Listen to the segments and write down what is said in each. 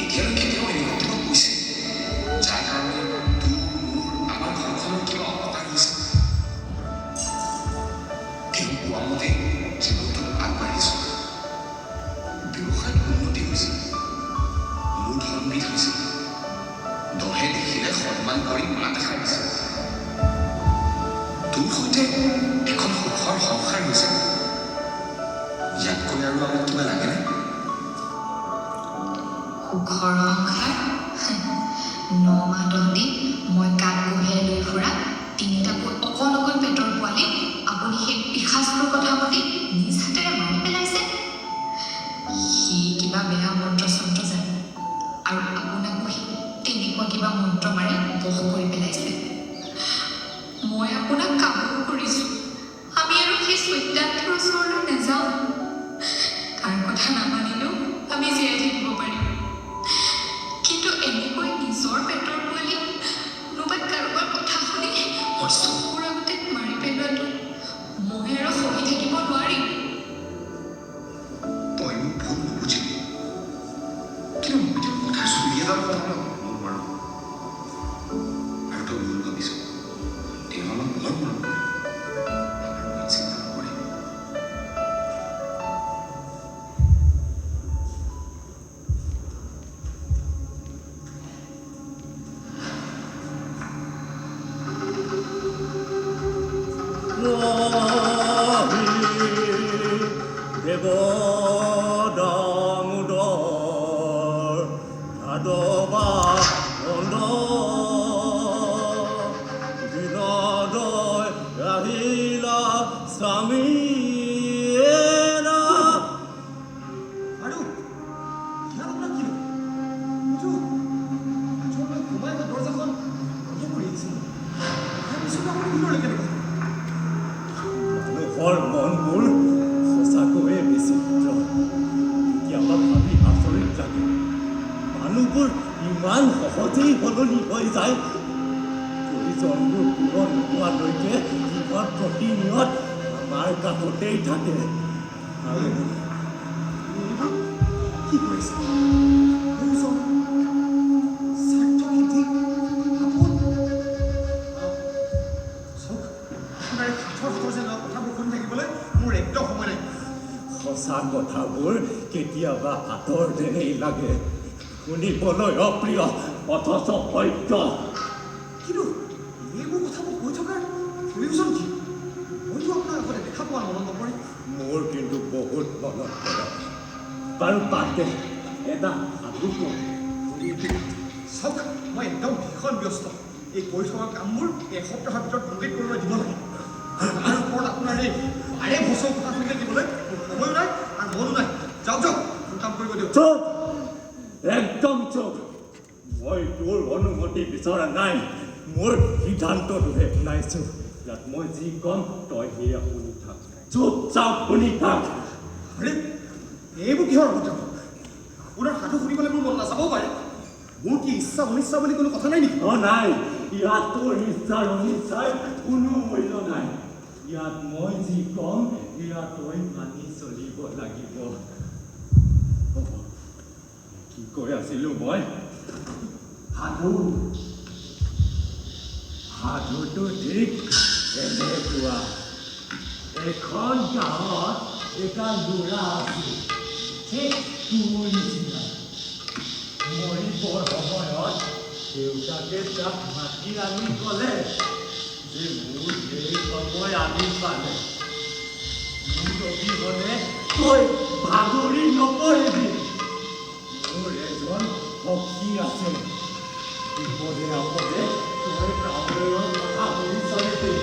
এতিয়ালৈকে তেওঁ এনেকুৱা কিবা কৈছে যাৰ কাৰণে তোৰ মোৰ আমাৰ ঘৰখনৰ কিবা অপকাৰ হৈছে। তেওঁ কোৱা মতে জীৱনটোত আগবাঢ়িছো, ব্যৱসায়ত উন্নতি হৈছে, মোৰ ধনবিধ হৈছে, দহে দেখিলে সন্মান কৰি মাত এষাৰ দিছে। তোৰ সৈতে এখন সুখৰ সংসাৰ হৈছে। ইয়াতকৈ আৰু আমাক কিবা লাগেনে? সুখৰ সংসাৰ 9 মাহ 10 দিন মই কাণ কঢ়িয়াই লৈ ফুৰা তিনিটাকৈ অকণ অকণ পেটৰ পোৱালি আপুনি সেই পিশাচটোৰ কথা পাতি নিজ হাতেৰে মাৰি পেলাইছে। সি কিবা বেয়া মন্ত্ৰ চন্ত্ৰ জানে আৰু আপোনাকো সি তেনেকুৱা কিবা মন্ত্ৰ মাৰি বশ কৰি পেলাইছে। মই আপোনাক কামো কৰিছোঁ, আমি আৰু সেই চৈতান্তৰ ওচৰলৈ নাযাওঁ। কাৰ কথা নামানিলেও আমি জীয়াই থাকিব পাৰিম, কিন্তু এনেকৈ নিজৰ পেটৰ পোৱালি কোনোবাই কাৰোবাৰ কথা শুনি মোৰ চকুৰ আগতে মাৰি পেলোৱাটো মই আৰু সহি থাকিব নোৱাৰিম। তই মোক ভুল নুবুজিবি, কিন্তু মই তোৰ কথা চুৰি এডাল কথা মোৰ বাৰু। আৰু তই ভুল ভাবিছ, তেওঁ আমাক বৰ মৰম কৰে, আমাৰ চিন্তা নকৰে। দেৱ দামোদৰ ভাদবা বিনোদয় আহিলা স্বামী আৰু ইয়াত আপোনাৰ কি কিন্তু মই ঘুমাই দৰজাখন বন্ধ কৰি আহিছিলোঁ। তাৰপিছত আপুনি ভিতৰলৈকে কেনেকৈ? মানুহৰ মনবোৰ সঁচাকৈয়ে বিচিত্ৰ। কেতিয়াবা ভাবি আচৰিত লাগে, মানুহবোৰ ইমান সহজেই সলনি হৈ যায়। প্ৰয়োজনবোৰ পূৰণ নোহোৱালৈকে সিহঁত প্ৰতিনিয়ত আমাৰ কাষতেই থাকে। আৰু এইবোৰ কি কৰিছে? প্ৰয়োজন, স্বাৰ্থসিদ্ধি, আপোন। চাওক, আপোনাৰ এই হাতৰ যেন কথাবোৰ শুনি থাকিবলৈ মোৰ একদম সময় নাই। সঁচা কথাবোৰ কেতিয়াবা আঁতৰ যেনেই লাগে, শুনিবলৈ অপ্ৰিয় অথচ সত্য। কিন্তু এইবোৰ কথাবোৰ কৈ থকাৰ প্ৰয়োজন কি? মইতো আপোনাৰ আগতে দেখা পোৱা মনত নপৰে। মোৰ কিন্তু বহুত মনত পৰে। বাৰু বাদ দে, এটা সাধু কওঁ। চাওক, মই একদম ভীষণ ব্যস্ত। এই কৈ থকা কামবোৰ এসপ্তাহৰ ভিতৰত কমপ্লিট কৰিবলৈ দিব লাগে। তাৰ ওপৰত আপোনাৰ এই বাৰে বছৰ কথা শুনি দিবলৈ মোৰ সময়ো নাই আৰু মনো নাই। যাওক যাওক, মোৰ কাম কৰিব দিয়ক। চুপ, একদম চুপ। মই তোৰ অনুমতি বিচৰা নাই, মোৰ সিদ্ধান্তটোহে শুনাইছো। ইয়াত মই যি ক'ম তই সেয়া শুনি থাক, চুপচাপ শুনি থাক। আৰে, এইবোৰ কিহৰ কথা? আপোনাৰ সাধু শুনিবলৈ মোৰ মন নাযাবও পাৰে। মোৰ কি ইচ্ছা অনিচ্ছা বুলি কোনো কথা নাই নেকি? নাই, ইয়াত তোৰ ইচ্ছাৰ অনিচ্ছাৰ কোনো মূল্য নাই। ইয়াত মই যি ক'ম সেয়া তই মানি চলিব লাগিব। কি কৈ আছিলো মই? সাধু, সাধুটো ঠিক এনেকুৱা। এখন গাঁৱত এটা ল'ৰা আছিল, ঠিক তোৰ নিচিনা। মৰিবৰ সময়ত দেউতাকে তাক মাতি আনি ক'লে যে মোৰ এই সময় আনি পালে, মোৰ অবিহনে তই ভাগৰি নপৰিবি। মোৰ এজন সখী আছে, বিপদে আপদে তই কাউৰীৰ কথা শুনি চলিবি।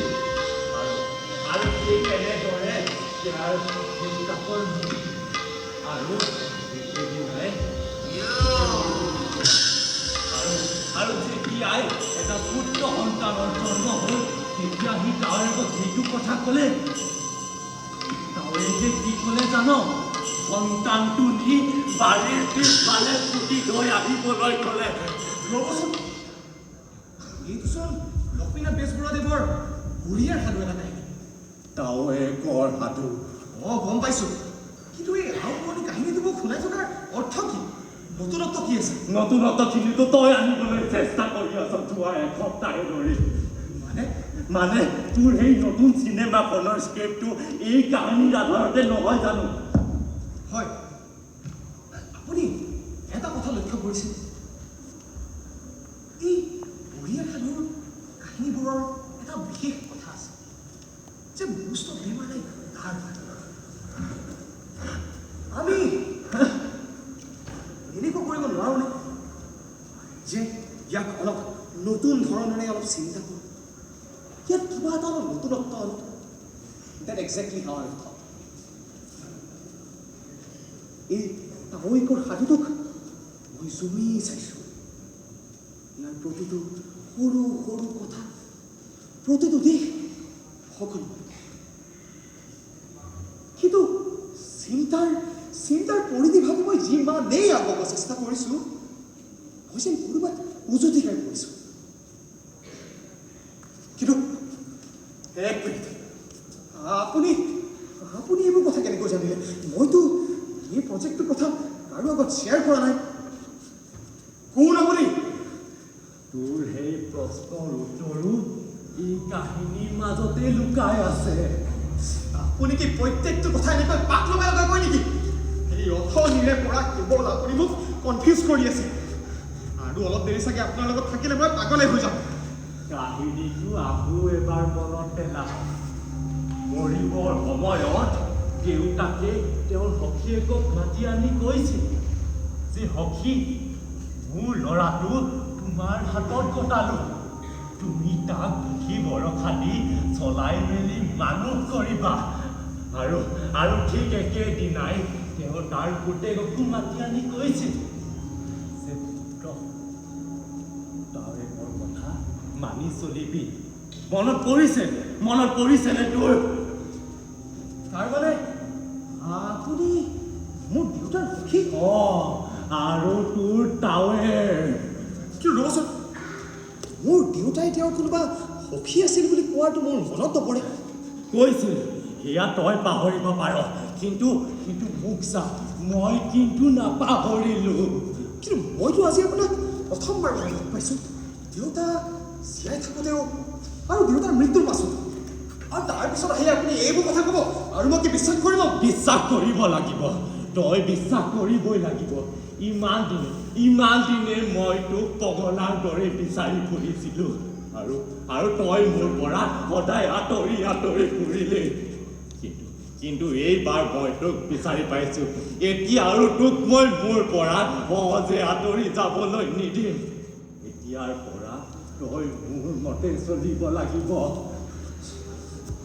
আৰু ঠিক এনেদৰে তেওঁৰ দেউতাকৰ আৰু একেদিনাই আৰু যেতিয়াই এটা পুত্ৰ সন্তানৰ জন্ম হ'ল, তেতিয়া সি তাৰ আগত সেইটো কথা ক'লে। তাৱে যে কি ক'লে জানো? সন্তানটো নি বাৰীৰ পিছফালে পুতি লৈ আহিবলৈ ক'লে। ৰ'বচোন, এইটোচোন লক্ষ্মীনাথ বেজবৰুৱাদেৱৰ বুঢ়ীয়াৰ সাধু এটা কাহিনী। তাৱে কৰ সাধু। গম পাইছোঁ, কিন্তু এই আও পুৰণি কাহিনীটো মোক শুনাই থকাৰ অৰ্থ কি? নতুনত্ব কি আছে নতুনত্বখিনিতো তই আনিবলৈ চেষ্টা কৰি আছ যোৱা এসপ্তাহে ধৰি মানে তোৰ সেই নতুন চিনেমাখনৰ স্ক্ৰিপ্টটো এই কাহিনীৰ আধাৰতে নহয় জানো হয় আপুনি এটা কথা লক্ষ্য কৰিছে এই বুঢ়ীয়া সাধুৰ কাহিনীবোৰৰ এটা বিশেষ কথা আছে যে most of them are like ধাৰ আমি এনেকুৱা কৰিব নোৱাৰোঁনে যে ইয়াক অলপ নতুন ধৰণেৰে অলপ চিন্তা কৰোঁ ইয়াত কিবা এটা অলপ নতুনত্ব অলপ that exactly how I thought এই তামৈকৰ সাধুটোক মই জুমি চাইছোঁ ইয়াৰ প্ৰতিটো সৰু সৰু কথা প্ৰতিটো দিশ সকলো কিন্তু চিন্তাৰ পৰিধি ভাবি মই যিমানেই আগুৱাব চেষ্টা কৰিছোঁ মই যেন ক'ৰবাত উজুতি খাই পৰিছোঁ কিন্তু এক মিনিট আপুনি এইবোৰ কথা কেনেকৈ জানিলে মইতো এই প্ৰজেক্টটোৰ কথা কাৰো আগত শ্বেয়াৰ কৰা নাই কোন আপুনি তোৰ সেই প্ৰশ্নৰ উত্তৰো এই কাহিনীৰ মাজতে লুকাই আছে আপুনি কি প্ৰত্যেকটো কথা এনেকৈ পাক লগাই কয় নেকি এই অথনিৰে পৰা কেৱল আপুনি মোক কনফিউজ কৰি আছে আৰু অলপ দেৰি চাগে আপোনাৰ লগত থাকিলে মই পাগলে হৈ যাম কাহিনীটো আকৌ এবাৰ মনত পেলা মৰিবৰ সময়ত দেউতাকে তেওঁৰ সখীয়েকক মাতি আনি কৈছিল যে সখী মোৰ ল'ৰাটো তোমাৰ হাতত কটালো তুমি তাক পুথি ভৰসা দি চলাই মেলি মানুহ কৰিবা আৰু ঠিক একেদিনাই তেওঁ তাৰ পুতেককো মাতি আনি কৈছিল যে পুত্ৰ তই মোৰ কথা মানি চলিবি মনত পৰিছেনে তোৰ তাৰমানে আপুনি মোৰ দেউতাৰ সখী আৰু তোৰ তাৱেৰ কি ৰ'বচোন মোৰ দেউতাই তেওঁৰ কোনোবা সখী আছিল বুলি কোৱাটো মোৰ মনত নপৰে কৈছিল সেয়া তই পাহৰিব পাৰ কিন্তু মোক চা মই কিন্তু নাপাহৰিলোঁ কিন্তু মইতো আজি আপোনাক প্ৰথমবাৰ লগ পাইছোঁ দেউতা জীয়াই থাকোঁতেও আৰু দেউতাৰ মৃত্যুৰ পাছত আৰু তাৰপিছত আহি আপুনি এইবোৰ কথা ক'ব আৰু মই কি বিশ্বাস কৰি ল'ম বিশ্বাস কৰিব লাগিব তই বিশ্বাস কৰিবই লাগিব ইমান দিনে মই তোক পগলাৰ দৰে বিচাৰি ফুৰিছিলোঁ আৰু তই মোৰ পৰা সদায় আঁতৰি ফুৰিলে কিন্তু এইবাৰ মই তোক বিচাৰি পাইছোঁ এতিয়া আৰু তোক মই মোৰ পৰা সহজে আঁতৰি যাবলৈ নিদিম এতিয়াৰ পৰা তই মোৰ মতে চলিব লাগিব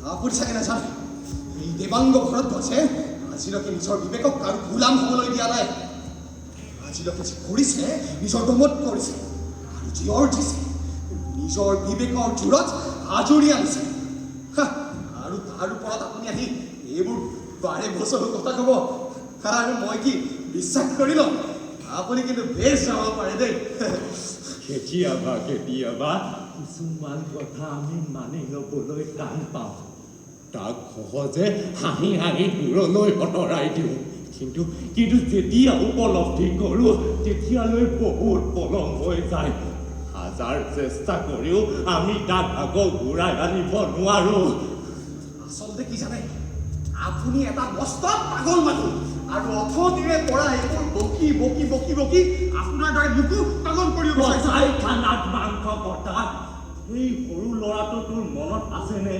আপুনি চাগে নাজানে এই দেৱাংগ ভাৰতবৰ্ষে আজিলৈকে নিজৰ বিবেকক কাৰো গোলাম হ'বলৈ দিয়া নাই আজিলৈকে যি কৰিছে নিজৰ দমত কৰিছে আৰু যি অৰ্জিছে নিজৰ বিবেকৰ জোৰত আজৰি আনিছে আৰু তাৰ ওপৰত আপুনি আহি এইবোৰ বাৰে বছৰৰ কথা ক'ব আৰু মই কি বিশ্বাস কৰি ল'ম আপুনি কিন্তু বেছ যাব পাৰে দেই কেতিয়াবা কিছুমান কথা আমি মানি ল'বলৈ টান পাওঁ তাক সহজে হাঁহি দূৰলৈ আঁতৰাই দিওঁ কিন্তু যেতিয়া উপলব্ধি কৰোঁ তেতিয়ালৈ বহুত পলম হৈ যায় হাজাৰ চেষ্টা কৰিও আমি তাক আকৌ ঘূৰাই আনিব নোৱাৰোঁ আচলতে কি জানে আপুনি এটা মস্ত পাগল মানুহ আৰু অথনিৰে পৰা এইবোৰ বকি আপোনাৰ দৰে মোকো পাগল কৰিব বিচাৰিছে খানাত মাংস কটা এই সৰু ল'ৰাটো তোৰ মনত আছেনে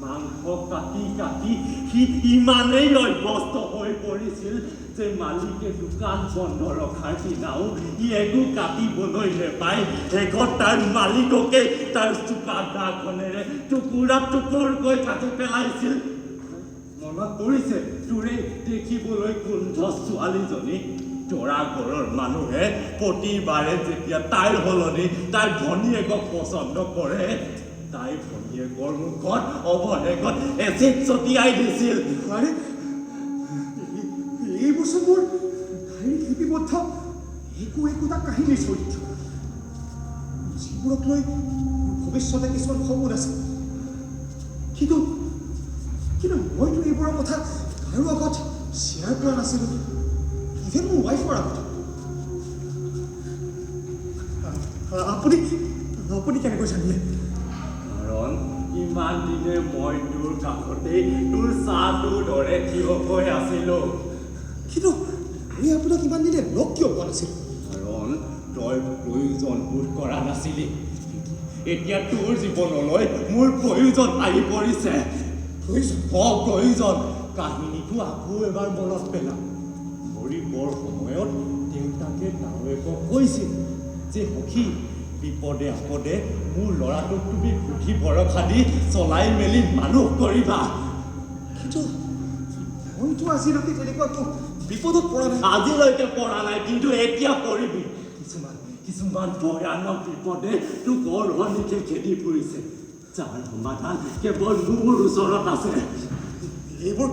মাংস কাটি সি ইমানেই অভ্যস্ত হৈ পৰিছিল যে মালিকে দোকান বন্ধ ৰখাৰ দিনাও ই একো কাটিবলৈ নেপায় শেষত তাৰ মালিককে তাৰ চোকা দাখনেৰে টুকুৰকৈ কাটি পেলাইছিল মনত পৰিছে তোৰে দেখিবলৈ কুণ্ঠ ছোৱালীজনী তৰা ঘৰৰ মানুহে প্ৰতিবাৰে যেতিয়া তাইৰ সলনি তাইৰ ভনীয়েকক পচন্দ কৰে তাই ভনীয়েকৰ মুখত অৱশেষত এচিড ছটিয়াই দিছিল এইবোৰ চবৰ ডায়েৰীত লিপিবদ্ধ একোটা কাহিনীৰ চৰিত্ৰ যিবোৰক লৈ ভৱিষ্যতে কিছুমান সপোন আছে কিন্তু মইতো এইবোৰৰ কথা কাৰো আগত শ্বেয়াৰ কৰা নাছিলোঁ ইভেন মোৰ ৱাইফৰ আগত আপুনি আপুনি কেনেকৈ জানিলে কাৰণ ইমান দিনে মই তোৰ কাষতেই তোৰ চাহটোৰ দৰে থিয় হৈ আছিলোঁ কিন্তু মই আপোনাক ইমান দিনে লগ কিয় পোৱা নাছিল কাৰণ তই প্ৰয়োজন বোধ কৰা নাছিলি এতিয়া তোৰ জীৱনলৈ মোৰ প্ৰয়োজন আহি পৰিছে প্ৰয়োজন কাহিনীটো আকৌ এবাৰ মনত পেলা মৰিবৰ সময়ত দেউতাকে নাৱৈকক কৈছিল যে সখী বিপদে আপদে মোৰ ল'ৰাটোক তুমি পুথি ভৰসা দি চলাই মেলি মানুহ কৰিবা কিন্তু মইতো আজিলৈকে তেনেকুৱা বিপদত পৰা নাই আজিলৈকে পৰা নাই কিন্তু এতিয়া পৰিবি কিছুমান ভয়ানক বিপদে তোক অৰহনিকে খেদি ফুৰিছে যাৰ সমাধান কেৱল মোৰ ওচৰত আছে এইবোৰ